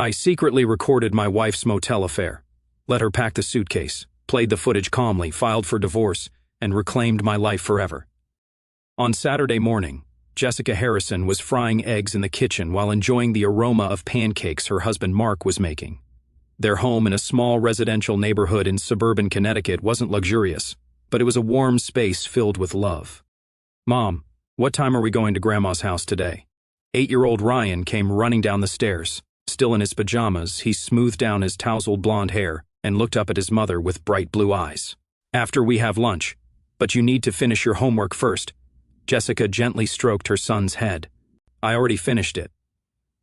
I secretly recorded my wife's motel affair, let her pack the suitcase, played the footage calmly, filed for divorce, and reclaimed my life forever. On Saturday morning, Jessica Harrison was frying eggs in the kitchen while enjoying the aroma of pancakes her husband Mark was making. Their home in a small residential neighborhood in suburban Connecticut wasn't luxurious, but it was a warm space filled with love. "Mom, what time are we going to Grandma's house today?" 8-year-old Ryan came running down the stairs. Still in his pajamas, he smoothed down his tousled blonde hair and looked up at his mother with bright blue eyes. "After we have lunch, but you need to finish your homework first." Jessica gently stroked her son's head. "I already finished it.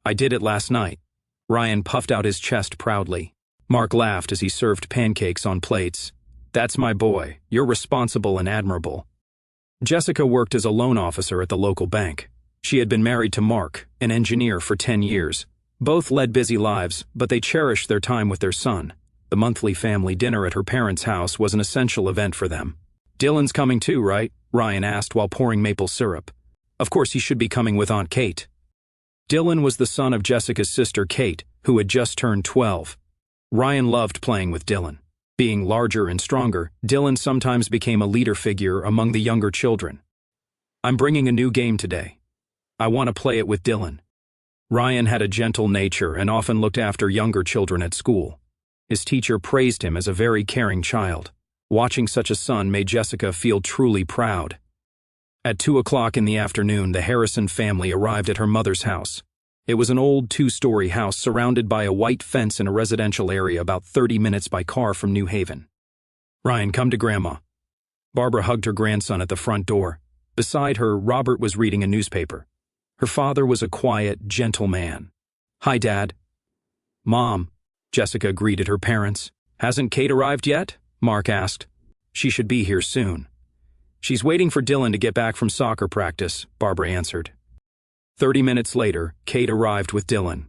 I did it last night." Ryan puffed out his chest proudly. Mark laughed as he served pancakes on plates. "That's my boy. You're responsible and admirable." Jessica worked as a loan officer at the local bank. She had been married to Mark, an engineer, for 10 years. Both led busy lives, but they cherished their time with their son. The monthly family dinner at her parents' house was an essential event for them. "Dylan's coming too, right?" Ryan asked while pouring maple syrup. Of course he should be coming with Aunt Kate. Dylan was the son of Jessica's sister Kate, who had just turned 12. Ryan loved playing with Dylan. Being larger and stronger, Dylan sometimes became a leader figure among the younger children. "I'm bringing a new game today. I want to play it with Dylan." Ryan had a gentle nature and often looked after younger children at school. His teacher praised him as a very caring child. Watching such a son made Jessica feel truly proud. At 2 o'clock in the afternoon, the Harrison family arrived at her mother's house. It was an old 2-story house surrounded by a white fence in a residential area about 30 minutes by car from New Haven. "Ryan, come to Grandma." Barbara hugged her grandson at the front door. Beside her, Robert was reading a newspaper. Her father was a quiet, gentle man. "Hi, Dad." "Mom," Jessica greeted her parents. "Hasn't Kate arrived yet?" Mark asked. "She should be here soon." "She's waiting for Dylan to get back from soccer practice," Barbara answered. 30 minutes later, Kate arrived with Dylan.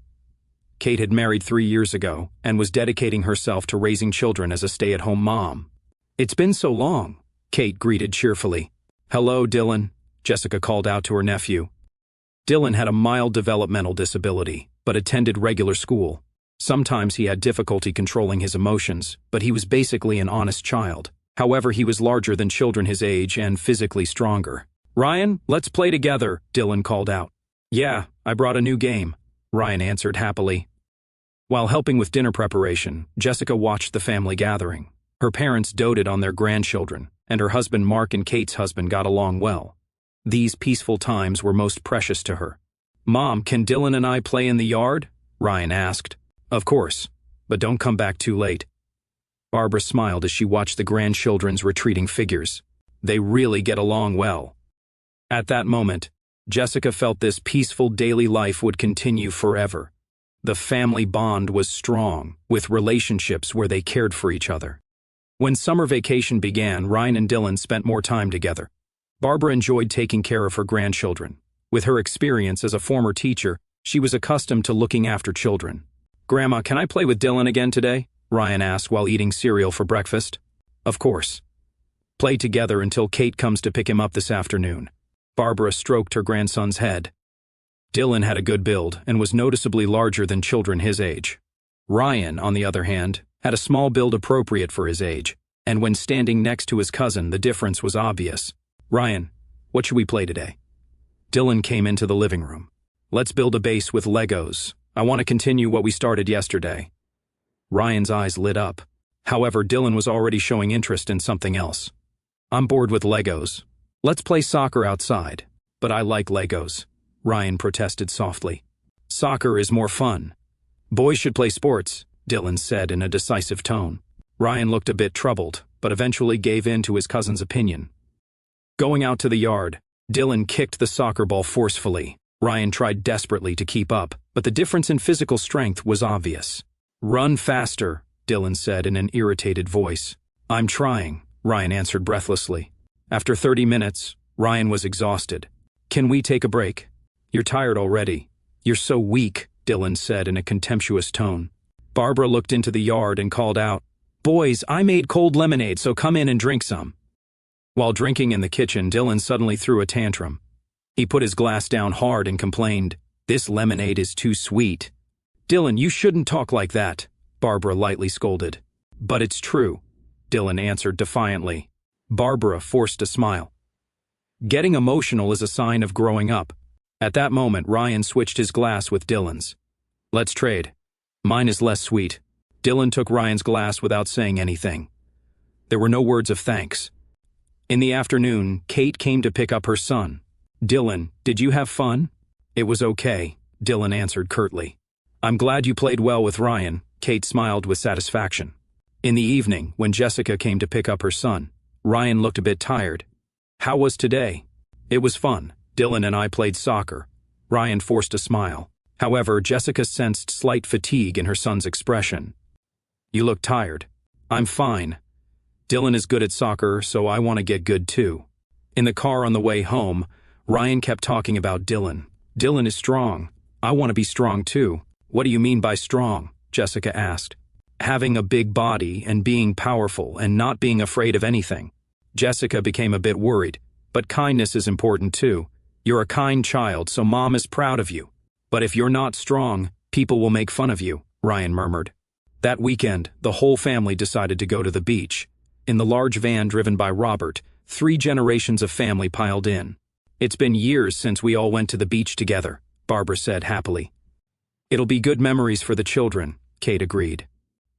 Kate had married 3 years ago and was dedicating herself to raising children as a stay-at-home mom. "It's been so long," Kate greeted cheerfully. "Hello, Dylan," Jessica called out to her nephew. Dylan had a mild developmental disability, but attended regular school. Sometimes he had difficulty controlling his emotions, but he was basically an honest child. However, he was larger than children his age and physically stronger. "Ryan, let's play together," Dylan called out. "Yeah, I brought a new game," Ryan answered happily. While helping with dinner preparation, Jessica watched the family gathering. Her parents doted on their grandchildren, and her husband Mark and Kate's husband got along well. These peaceful times were most precious to her. "Mom, can Dylan and I play in the yard?" Ryan asked. "Of course, but don't come back too late." Barbara smiled as she watched the grandchildren's retreating figures. They really get along well. At that moment, Jessica felt this peaceful daily life would continue forever. The family bond was strong, with relationships where they cared for each other. When summer vacation began, Ryan and Dylan spent more time together. Barbara enjoyed taking care of her grandchildren. With her experience as a former teacher, she was accustomed to looking after children. "Grandma, can I play with Dylan again today?" Ryan asked while eating cereal for breakfast. "Of course. Play together until Kate comes to pick him up this afternoon." Barbara stroked her grandson's head. Dylan had a good build and was noticeably larger than children his age. Ryan, on the other hand, had a small build appropriate for his age, and when standing next to his cousin, the difference was obvious. "Ryan, what should we play today?" Dylan came into the living room. "Let's build a base with Legos. I want to continue what we started yesterday." Ryan's eyes lit up. However, Dylan was already showing interest in something else. "I'm bored with Legos. Let's play soccer outside." "But I like Legos," Ryan protested softly. "Soccer is more fun. Boys should play sports," Dylan said in a decisive tone. Ryan looked a bit troubled, but eventually gave in to his cousin's opinion. Going out to the yard, Dylan kicked the soccer ball forcefully. Ryan tried desperately to keep up, but the difference in physical strength was obvious. "Run faster," Dylan said in an irritated voice. "I'm trying," Ryan answered breathlessly. After 30 minutes, Ryan was exhausted. "Can we take a break?" "You're tired already. You're so weak," Dylan said in a contemptuous tone. Barbara looked into the yard and called out, "Boys, I made cold lemonade, so come in and drink some." While drinking in the kitchen, Dylan suddenly threw a tantrum. He put his glass down hard and complained, "This lemonade is too sweet." Dylan, you shouldn't talk like that, Barbara lightly scolded. But it's true, Dylan answered defiantly. Barbara forced a smile. Getting emotional is a sign of growing up. At that moment, Ryan switched his glass with Dylan's. Let's trade. Mine is less sweet. Dylan took Ryan's glass without saying anything. There were no words of thanks. In the afternoon, Kate came to pick up her son. Dylan, did you have fun? It was okay, Dylan answered curtly. I'm glad you played well with Ryan, Kate smiled with satisfaction. In the evening, when Jessica came to pick up her son, Ryan looked a bit tired. How was today? It was fun. Dylan and I played soccer. Ryan forced a smile. However, Jessica sensed slight fatigue in her son's expression. You look tired. I'm fine. Dylan is good at soccer, so I want to get good too. In the car on the way home, Ryan kept talking about Dylan. Dylan is strong. I want to be strong too. What do you mean by strong? Jessica asked. Having a big body and being powerful and not being afraid of anything. Jessica became a bit worried, but kindness is important too. You're a kind child, so Mom is proud of you. But if you're not strong, people will make fun of you, Ryan murmured. That weekend, the whole family decided to go to the beach. In the large van driven by Robert, 3 generations of family piled in. It's been years since we all went to the beach together, Barbara said happily. It'll be good memories for the children, Kate agreed.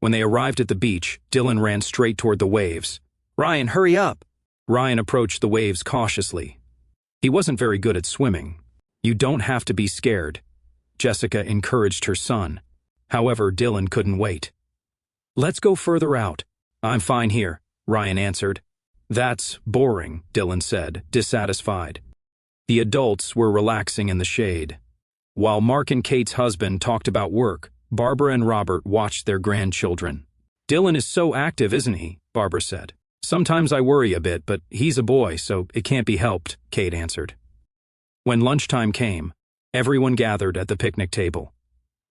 When they arrived at the beach, Dylan ran straight toward the waves. Ryan, hurry up! Ryan approached the waves cautiously. He wasn't very good at swimming. You don't have to be scared, Jessica encouraged her son. However, Dylan couldn't wait. Let's go further out. I'm fine here, Ryan answered. That's boring, Dylan said, dissatisfied. The adults were relaxing in the shade. While Mark and Kate's husband talked about work, Barbara and Robert watched their grandchildren. Dylan is so active, isn't he? Barbara said. Sometimes I worry a bit, but he's a boy, so it can't be helped, Kate answered. When lunchtime came, everyone gathered at the picnic table.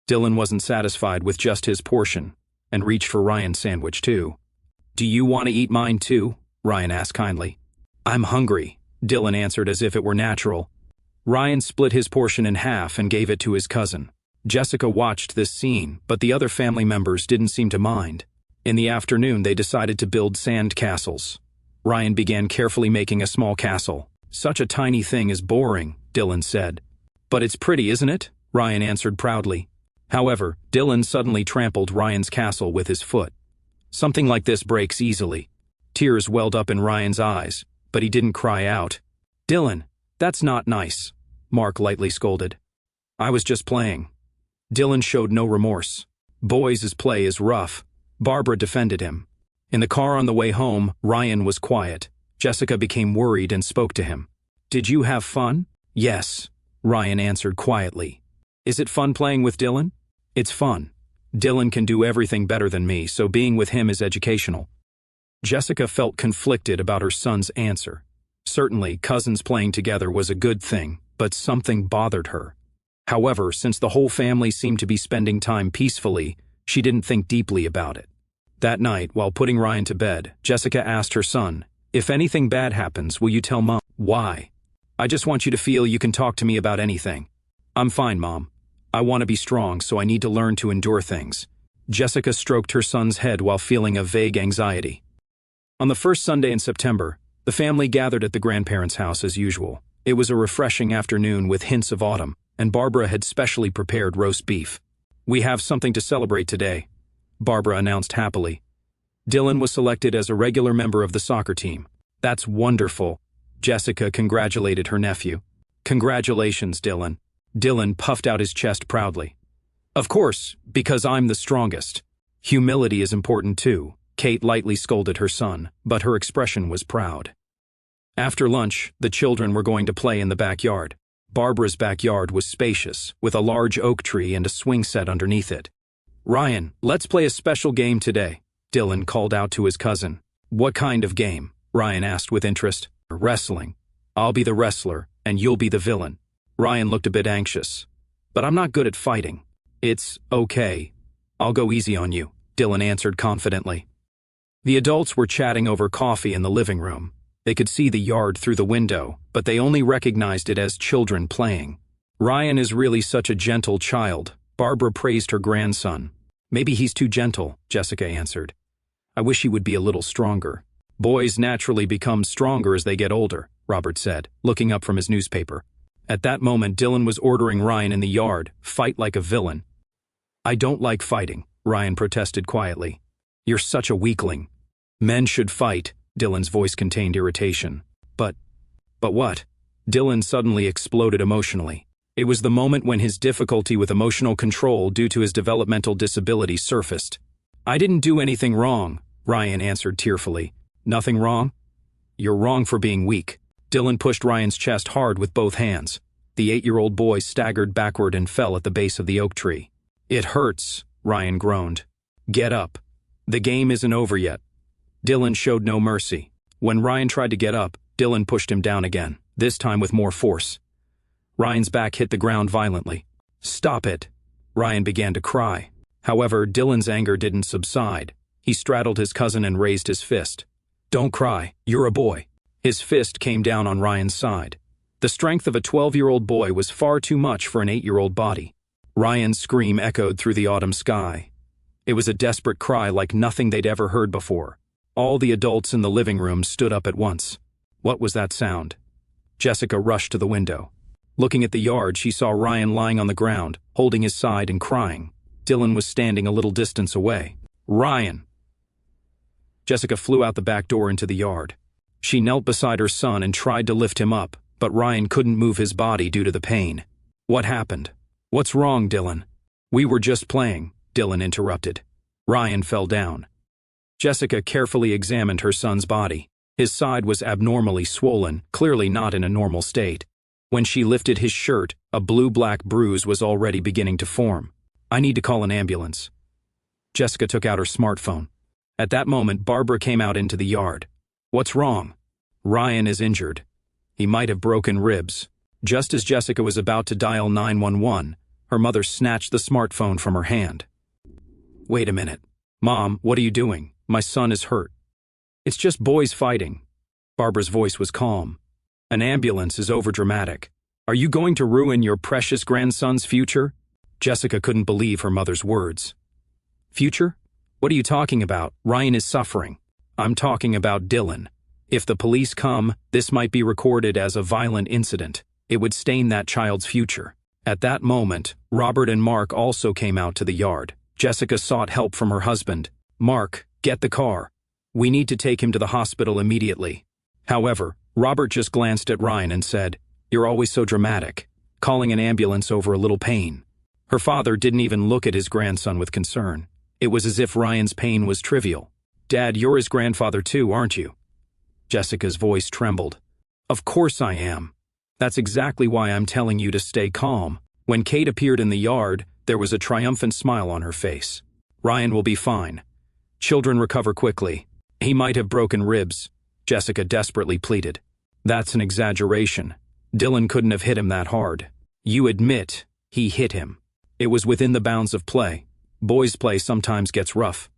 Dylan wasn't satisfied with just his portion and reached for Ryan's sandwich too. Do you want to eat mine too? Ryan asked kindly. I'm hungry, Dylan answered as if it were natural. Ryan split his portion in half and gave it to his cousin. Jessica watched this scene, but the other family members didn't seem to mind. In the afternoon, they decided to build sand castles. Ryan began carefully making a small castle. Such a tiny thing is boring, Dylan said. But it's pretty, isn't it? Ryan answered proudly. However, Dylan suddenly trampled Ryan's castle with his foot. Something like this breaks easily. Tears welled up in Ryan's eyes, but he didn't cry out. Dylan, that's not nice, Mark lightly scolded. I was just playing. Dylan showed no remorse. Boys' play is rough. Barbara defended him. In the car on the way home, Ryan was quiet. Jessica became worried and spoke to him. Did you have fun? Yes, Ryan answered quietly. Is it fun playing with Dylan? It's fun. Dylan can do everything better than me, so being with him is educational. Jessica felt conflicted about her son's answer. Certainly, cousins playing together was a good thing, but something bothered her. However, since the whole family seemed to be spending time peacefully, she didn't think deeply about it. That night, while putting Ryan to bed, Jessica asked her son, if anything bad happens, will you tell Mom? Why? I just want you to feel you can talk to me about anything. I'm fine, Mom. I want to be strong, so I need to learn to endure things. Jessica stroked her son's head while feeling a vague anxiety. On the first Sunday in September, the family gathered at the grandparents' house as usual. It was a refreshing afternoon with hints of autumn, and Barbara had specially prepared roast beef. We have something to celebrate today, Barbara announced happily. Dylan was selected as a regular member of the soccer team. That's wonderful. Jessica congratulated her nephew. Congratulations, Dylan. Dylan puffed out his chest proudly. Of course, because I'm the strongest. Humility is important too. Kate lightly scolded her son, but her expression was proud. After lunch, the children were going to play in the backyard. Barbara's backyard was spacious, with a large oak tree and a swing set underneath it. Ryan, let's play a special game today, Dylan called out to his cousin. What kind of game? Ryan asked with interest. Wrestling. I'll be the wrestler, and you'll be the villain. Ryan looked a bit anxious. But I'm not good at fighting. It's okay. I'll go easy on you, Dylan answered confidently. The adults were chatting over coffee in the living room. They could see the yard through the window, but they only recognized it as children playing. Ryan is really such a gentle child, Barbara praised her grandson. "Maybe he's too gentle," Jessica answered. "I wish he would be a little stronger." "Boys naturally become stronger as they get older," Robert said, looking up from his newspaper. At that moment, Dylan was ordering Ryan in the yard, "Fight like a villain." "I don't like fighting," Ryan protested quietly. "You're such a weakling." "Men should fight," Dylan's voice contained irritation. But what?" Dylan suddenly exploded emotionally. It was the moment when his difficulty with emotional control due to his developmental disability surfaced. "I didn't do anything wrong," Ryan answered tearfully. "Nothing wrong? You're wrong for being weak." Dylan pushed Ryan's chest hard with both hands. The 8-year-old boy staggered backward and fell at the base of the oak tree. "It hurts," Ryan groaned. "Get up. The game isn't over yet." Dylan showed no mercy. When Ryan tried to get up, Dylan pushed him down again, this time with more force. Ryan's back hit the ground violently. "Stop it!" Ryan began to cry. However, Dylan's anger didn't subside. He straddled his cousin and raised his fist. "Don't cry. You're a boy." His fist came down on Ryan's side. The strength of a 12-year-old boy was far too much for an 8-year-old body. Ryan's scream echoed through the autumn sky. It was a desperate cry like nothing they'd ever heard before. All the adults in the living room stood up at once. What was that sound? Jessica rushed to the window. Looking at the yard, she saw Ryan lying on the ground, holding his side and crying. Dylan was standing a little distance away. "Ryan!" Jessica flew out the back door into the yard. She knelt beside her son and tried to lift him up, but Ryan couldn't move his body due to the pain. "What happened? What's wrong, Dylan?" "We were just playing," Dylan interrupted. Ryan fell down. Jessica carefully examined her son's body. His side was abnormally swollen, clearly not in a normal state. When she lifted his shirt, a blue-black bruise was already beginning to form. "I need to call an ambulance." Jessica took out her smartphone. At that moment, Barbara came out into the yard. "What's wrong?" "Ryan is injured. He might have broken ribs." Just as Jessica was about to dial 911, her mother snatched the smartphone from her hand. "Wait a minute. Mom, what are you doing? My son is hurt." "It's just boys fighting." Barbara's voice was calm. "An ambulance is overdramatic. Are you going to ruin your precious grandson's future?" Jessica couldn't believe her mother's words. "Future? What are you talking about? Ryan is suffering." "I'm talking about Dylan. If the police come, this might be recorded as a violent incident. It would stain that child's future." At that moment, Robert and Mark also came out to the yard. Jessica sought help from her husband. "Mark, get the car. We need to take him to the hospital immediately." However, Robert just glanced at Ryan and said, "You're always so dramatic, calling an ambulance over a little pain." Her father didn't even look at his grandson with concern. It was as if Ryan's pain was trivial. "Dad, you're his grandfather too, aren't you?" Jessica's voice trembled. "Of course I am. That's exactly why I'm telling you to stay calm." When Kate appeared in the yard, there was a triumphant smile on her face. "Ryan will be fine. Children recover quickly. He might have broken ribs," Jessica desperately pleaded. "That's an exaggeration. Dylan couldn't have hit him that hard." "You admit he hit him. It was within the bounds of play. Boys' play sometimes gets rough."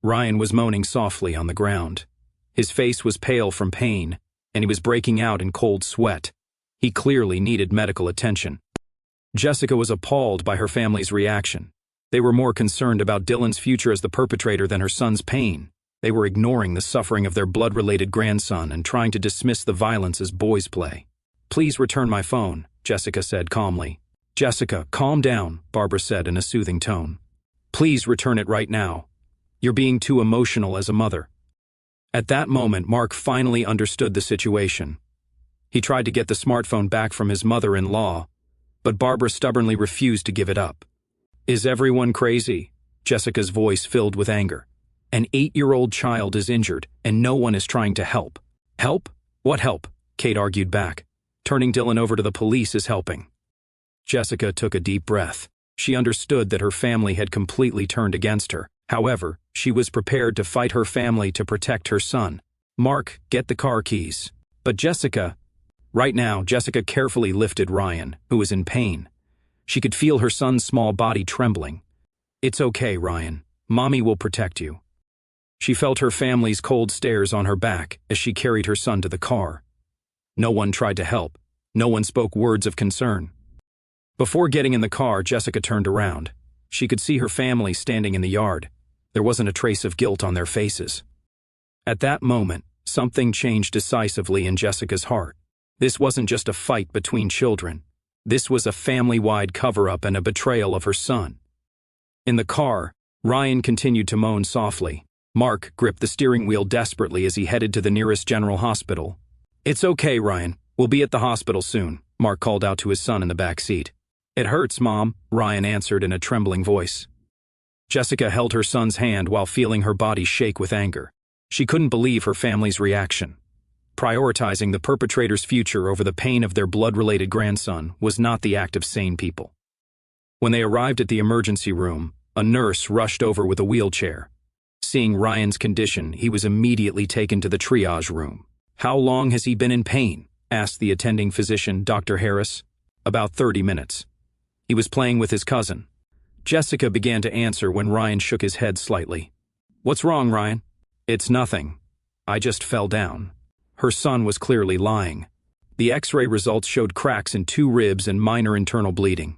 Ryan was moaning softly on the ground. His face was pale from pain, and he was breaking out in cold sweat. He clearly needed medical attention. Jessica was appalled by her family's reaction. They were more concerned about Dylan's future as the perpetrator than her son's pain. They were ignoring the suffering of their blood-related grandson and trying to dismiss the violence as boys' play. "Please return my phone," Jessica said calmly. "Jessica, calm down," Barbara said in a soothing tone. "Please return it right now. You're being too emotional as a mother." At that moment, Mark finally understood the situation. He tried to get the smartphone back from his mother-in-law, but Barbara stubbornly refused to give it up. "Is everyone crazy?" Jessica's voice filled with anger. "An 8-year-old child is injured, and no one is trying to help." "Help? What help?" Kate argued back. "Turning Dylan over to the police is helping." Jessica took a deep breath. She understood that her family had completely turned against her. However, she was prepared to fight her family to protect her son. "Mark, get the car keys." But Jessica... Right now, Jessica carefully lifted Ryan, who was in pain. She could feel her son's small body trembling. "It's okay, Ryan. Mommy will protect you." She felt her family's cold stares on her back as she carried her son to the car. No one tried to help. No one spoke words of concern. Before getting in the car, Jessica turned around. She could see her family standing in the yard. There wasn't a trace of guilt on their faces. At that moment, something changed decisively in Jessica's heart. This wasn't just a fight between children. This was a family-wide cover-up and a betrayal of her son. In the car, Ryan continued to moan softly. Mark gripped the steering wheel desperately as he headed to the nearest general hospital. "It's okay, Ryan. We'll be at the hospital soon," Mark called out to his son in the back seat. "It hurts, Mom," Ryan answered in a trembling voice. Jessica held her son's hand while feeling her body shake with anger. She couldn't believe her family's reaction. Prioritizing the perpetrator's future over the pain of their blood-related grandson was not the act of sane people. When they arrived at the emergency room, a nurse rushed over with a wheelchair. Seeing Ryan's condition, he was immediately taken to the triage room. "How long has he been in pain?" asked the attending physician, Dr. Harris. "About 30 minutes. He was playing with his cousin." Jessica began to answer when Ryan shook his head slightly. "What's wrong, Ryan?" "It's nothing. I just fell down." Her son was clearly lying. The X-ray results showed cracks in 2 ribs and minor internal bleeding.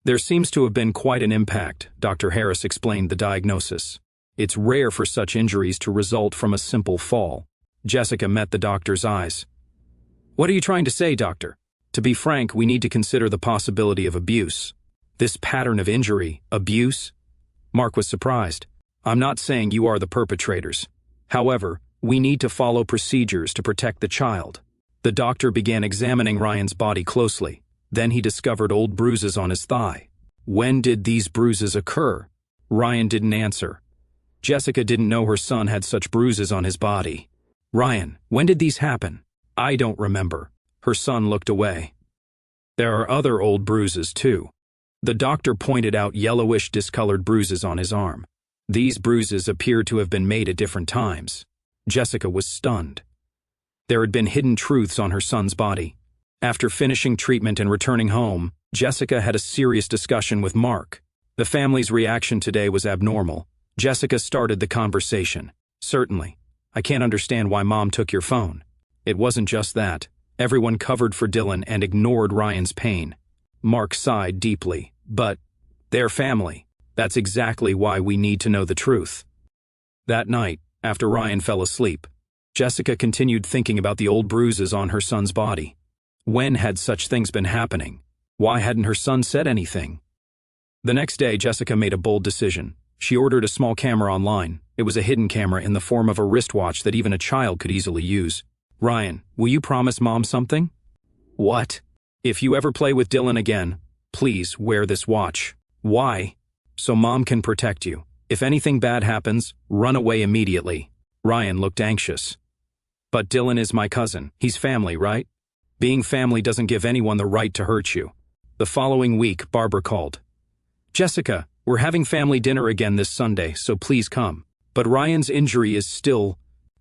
"There seems to have been quite an impact," Dr. Harris explained the diagnosis. "It's rare for such injuries to result from a simple fall." Jessica met the doctor's eyes. "What are you trying to say, doctor?" "To be frank, we need to consider the possibility of abuse." "This pattern of injury, abuse?" Mark was surprised. "I'm not saying you are the perpetrators. However, we need to follow procedures to protect the child." The doctor began examining Ryan's body closely. Then he discovered old bruises on his thigh. "When did these bruises occur?" Ryan didn't answer. Jessica didn't know her son had such bruises on his body. "Ryan, when did these happen?" "I don't remember." Her son looked away. "There are other old bruises, too." The doctor pointed out yellowish discolored bruises on his arm. These bruises appeared to have been made at different times. Jessica was stunned. There had been hidden truths on her son's body. After finishing treatment and returning home, Jessica had a serious discussion with Mark. The family's reaction today was abnormal. Jessica started the conversation. "Certainly. I can't understand why Mom took your phone." It wasn't just that. Everyone covered for Dylan and ignored Ryan's pain. Mark sighed deeply. "But they're family. That's exactly why we need to know the truth." That night, after Ryan fell asleep, Jessica continued thinking about the old bruises on her son's body. When had such things been happening? Why hadn't her son said anything? The next day, Jessica made a bold decision. She ordered a small camera online. It was a hidden camera in the form of a wristwatch that even a child could easily use. "Ryan, will you promise Mom something?" "What?" "If you ever play with Dylan again, please wear this watch." "Why?" "So Mom can protect you. If anything bad happens, run away immediately." Ryan looked anxious. "But Dylan is my cousin. He's family, right?" "Being family doesn't give anyone the right to hurt you." The following week, Barbara called. "Jessica, we're having family dinner again this Sunday, so please come. But Ryan's injury is still..."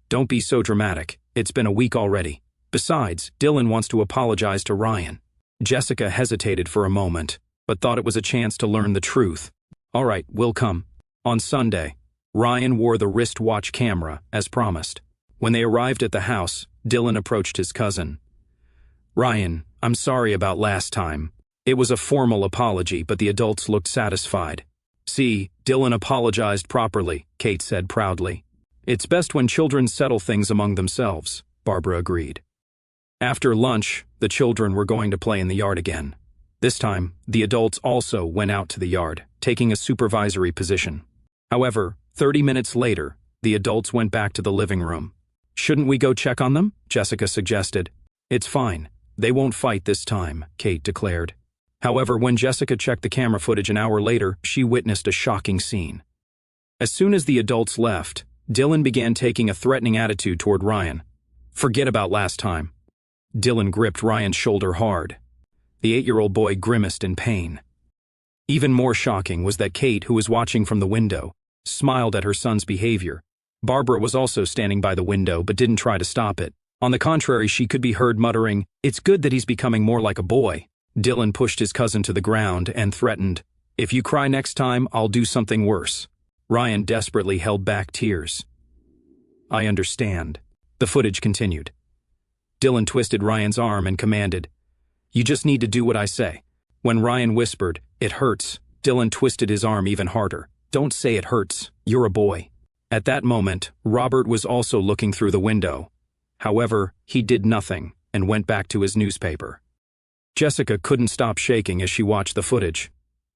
"Don't be so dramatic. It's been a week already. Besides, Dylan wants to apologize to Ryan." Jessica hesitated for a moment, but thought it was a chance to learn the truth. "All right, we'll come." On Sunday, Ryan wore the wristwatch camera, as promised. When they arrived at the house, Dylan approached his cousin. "Ryan, I'm sorry about last time." It was a formal apology, but the adults looked satisfied. "See, Dylan apologized properly," Kate said proudly. "It's best when children settle things among themselves," Barbara agreed. After lunch, the children were going to play in the yard again. This time, the adults also went out to the yard, taking a supervisory position. However, 30 minutes later, the adults went back to the living room. "Shouldn't we go check on them?" Jessica suggested. "It's fine. They won't fight this time," Kate declared. However, when Jessica checked the camera footage an hour later, she witnessed a shocking scene. As soon as the adults left, Dylan began taking a threatening attitude toward Ryan. "Forget about last time." Dylan gripped Ryan's shoulder hard. The 8-year-old boy grimaced in pain. Even more shocking was that Kate, who was watching from the window, smiled at her son's behavior. Barbara was also standing by the window but didn't try to stop it. On the contrary, she could be heard muttering, "It's good that he's becoming more like a boy." Dylan pushed his cousin to the ground and threatened, "If you cry next time, I'll do something worse." Ryan desperately held back tears. "I understand." The footage continued. Dylan twisted Ryan's arm and commanded, "You just need to do what I say." When Ryan whispered, "It hurts," Dylan twisted his arm even harder. "Don't say it hurts. You're a boy." At that moment, Robert was also looking through the window. However, he did nothing and went back to his newspaper. Jessica couldn't stop shaking as she watched the footage.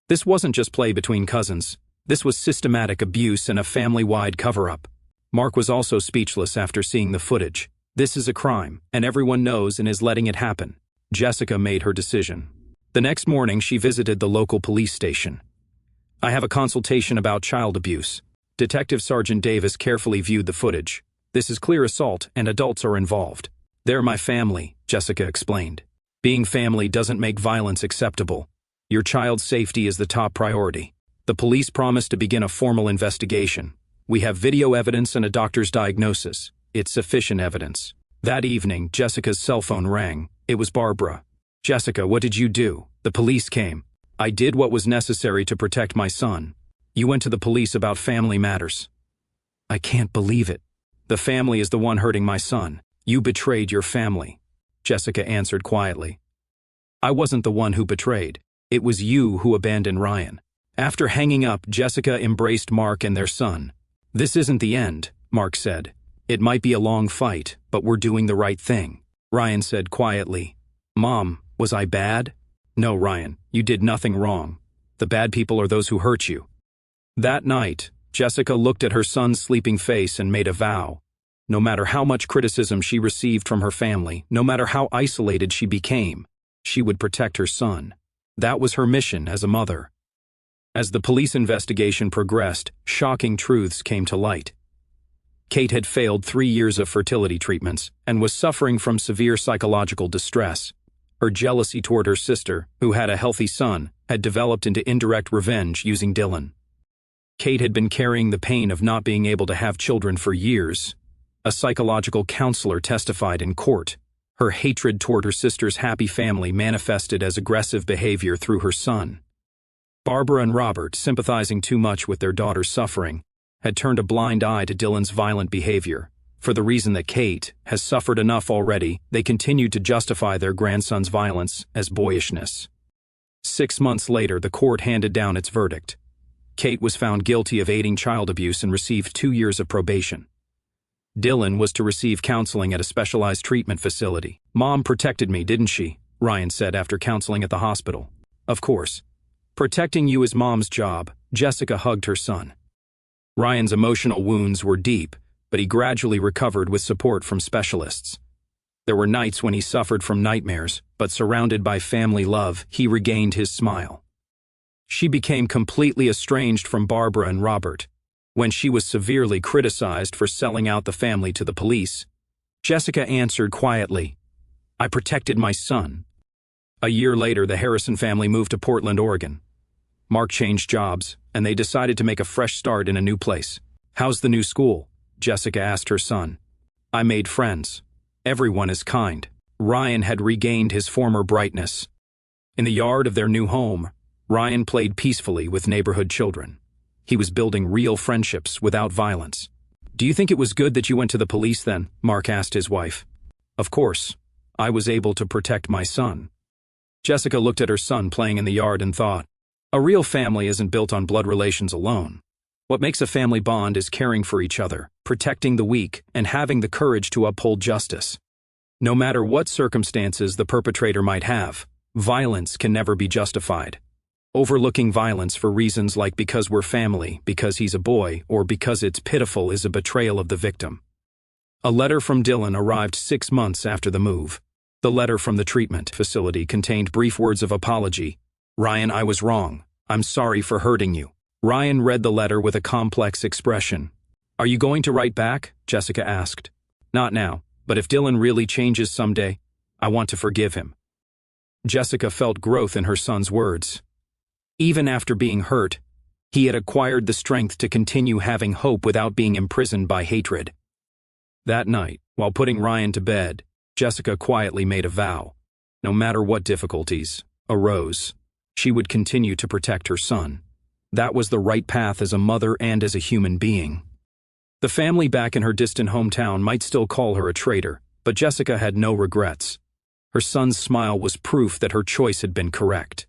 This wasn't just play between cousins. This was systematic abuse and a family-wide cover-up. Mark was also speechless after seeing the footage. This is a crime, and everyone knows and is letting it happen. Jessica made her decision. The next morning, she visited the local police station. "I have a consultation about child abuse." Detective Sergeant Davis carefully viewed the footage. "This is clear assault, and adults are involved." "They're my family," Jessica explained. "Being family doesn't make violence acceptable. Your child's safety is the top priority." The police promised to begin a formal investigation. "We have video evidence and a doctor's diagnosis. It's sufficient evidence." That evening, Jessica's cell phone rang. It was Barbara. "Jessica, what did you do?" "The police came. I did what was necessary to protect my son." "You went to the police about family matters." "I can't believe it." "The family is the one hurting my son. You betrayed your family," Jessica answered quietly. "I wasn't the one who betrayed. It was you who abandoned Ryan." After hanging up, Jessica embraced Mark and their son. "This isn't the end," Mark said. "It might be a long fight, but we're doing the right thing." Ryan said quietly, "Mom, was I bad?" "No, Ryan, you did nothing wrong. The bad people are those who hurt you." That night, Jessica looked at her son's sleeping face and made a vow. No matter how much criticism she received from her family, no matter how isolated she became, she would protect her son. That was her mission as a mother. As the police investigation progressed, shocking truths came to light. Kate had failed 3 years of fertility treatments and was suffering from severe psychological distress. Her jealousy toward her sister, who had a healthy son, had developed into indirect revenge using Dylan. Kate had been carrying the pain of not being able to have children for years. A psychological counselor testified in court. Her hatred toward her sister's happy family manifested as aggressive behavior through her son. Barbara and Robert, sympathizing too much with their daughter's suffering, had turned a blind eye to Dylan's violent behavior. For the reason that Kate has suffered enough already, they continued to justify their grandson's violence as boyishness. 6 months later, the court handed down its verdict. Kate was found guilty of aiding child abuse and received 2 years of probation. Dylan was to receive counseling at a specialized treatment facility. "Mom protected me, didn't she?" Ryan said after counseling at the hospital. "Of course. Protecting you is Mom's job." Jessica hugged her son. Ryan's emotional wounds were deep, but he gradually recovered with support from specialists. There were nights when he suffered from nightmares, but surrounded by family love, he regained his smile. She became completely estranged from Barbara and Robert. When she was severely criticized for selling out the family to the police, Jessica answered quietly, "I protected my son." A year later, the Harrison family moved to Portland, Oregon. Mark changed jobs, and they decided to make a fresh start in a new place. "How's the new school?" Jessica asked her son. "I made friends. Everyone is kind." Ryan had regained his former brightness. In the yard of their new home, Ryan played peacefully with neighborhood children. He was building real friendships without violence. "Do you think it was good that you went to the police then?" Mark asked his wife. "Of course. I was able to protect my son." Jessica looked at her son playing in the yard and thought, a real family isn't built on blood relations alone. What makes a family bond is caring for each other, protecting the weak, and having the courage to uphold justice. No matter what circumstances the perpetrator might have, violence can never be justified. Overlooking violence for reasons like because we're family, because he's a boy, or because it's pitiful is a betrayal of the victim. A letter from Dylan arrived 6 months after the move. The letter from the treatment facility contained brief words of apology. "Ryan, I was wrong. I'm sorry for hurting you." Ryan read the letter with a complex expression. "Are you going to write back?" Jessica asked. "Not now, but if Dylan really changes someday, I want to forgive him." Jessica felt growth in her son's words. Even after being hurt, he had acquired the strength to continue having hope without being imprisoned by hatred. That night, while putting Ryan to bed, Jessica quietly made a vow. No matter what difficulties arose, she would continue to protect her son. That was the right path as a mother and as a human being. The family back in her distant hometown might still call her a traitor, but Jessica had no regrets. Her son's smile was proof that her choice had been correct.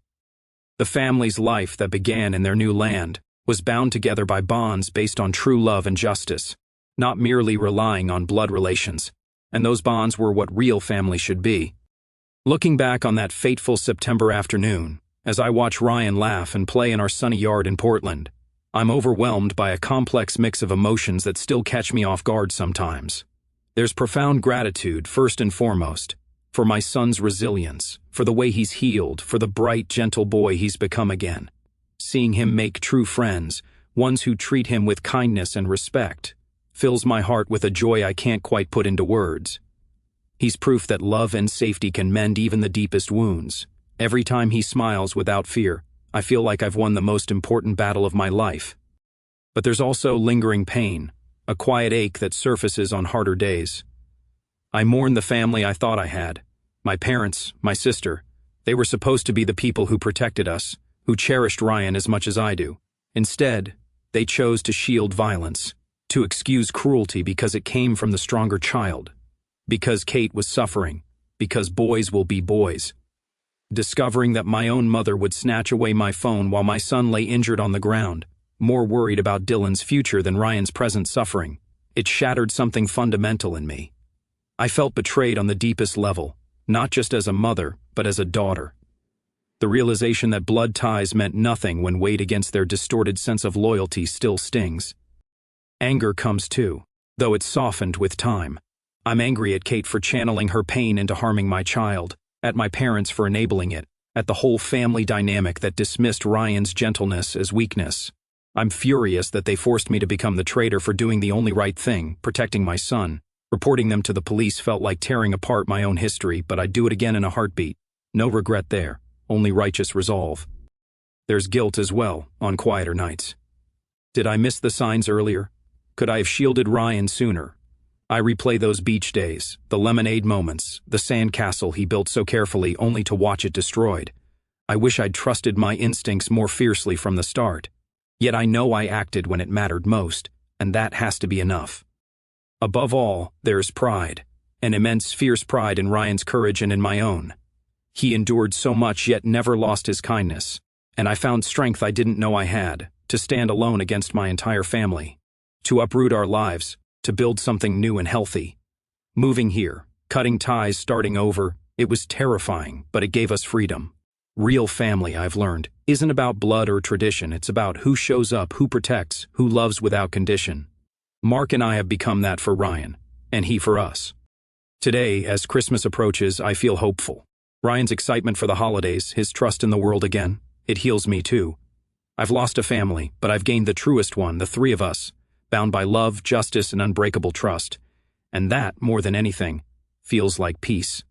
The family's life that began in their new land was bound together by bonds based on true love and justice, not merely relying on blood relations, and those bonds were what real family should be. Looking back on that fateful September afternoon, as I watch Ryan laugh and play in our sunny yard in Portland, I'm overwhelmed by a complex mix of emotions that still catch me off guard sometimes. There's profound gratitude, first and foremost, for my son's resilience, for the way he's healed, for the bright, gentle boy he's become again. Seeing him make true friends, ones who treat him with kindness and respect, fills my heart with a joy I can't quite put into words. He's proof that love and safety can mend even the deepest wounds. Every time he smiles without fear, I feel like I've won the most important battle of my life. But there's also lingering pain, a quiet ache that surfaces on harder days. I mourn the family I thought I had. My parents, my sister. They were supposed to be the people who protected us, who cherished Ryan as much as I do. Instead, they chose to shield violence, to excuse cruelty because it came from the stronger child, because Kate was suffering, because boys will be boys. Discovering that my own mother would snatch away my phone while my son lay injured on the ground, more worried about Dylan's future than Ryan's present suffering, it shattered something fundamental in me. I felt betrayed on the deepest level, not just as a mother, but as a daughter. The realization that blood ties meant nothing when weighed against their distorted sense of loyalty still stings. Anger comes too, though it's softened with time. I'm angry at Kate for channeling her pain into harming my child, at my parents for enabling it, at the whole family dynamic that dismissed Ryan's gentleness as weakness. I'm furious that they forced me to become the traitor for doing the only right thing, protecting my son. Reporting them to the police felt like tearing apart my own history, but I'd do it again in a heartbeat. No regret there, only righteous resolve. There's guilt as well, on quieter nights. Did I miss the signs earlier? Could I have shielded Ryan sooner? I replay those beach days, the lemonade moments, the sandcastle he built so carefully only to watch it destroyed. I wish I'd trusted my instincts more fiercely from the start. Yet I know I acted when it mattered most, and that has to be enough. Above all, there's pride, an immense fierce pride in Ryan's courage and in my own. He endured so much yet never lost his kindness, and I found strength I didn't know I had, to stand alone against my entire family, to uproot our lives, to build something new and healthy. Moving here, cutting ties, starting over, it was terrifying, but it gave us freedom. Real family, I've learned, isn't about blood or tradition, it's about who shows up, who protects, who loves without condition. Mark and I have become that for Ryan, and he for us. Today, as Christmas approaches, I feel hopeful. Ryan's excitement for the holidays, his trust in the world again, it heals me too. I've lost a family, but I've gained the truest one, the three of us, bound by love, justice, and unbreakable trust. And that, more than anything, feels like peace.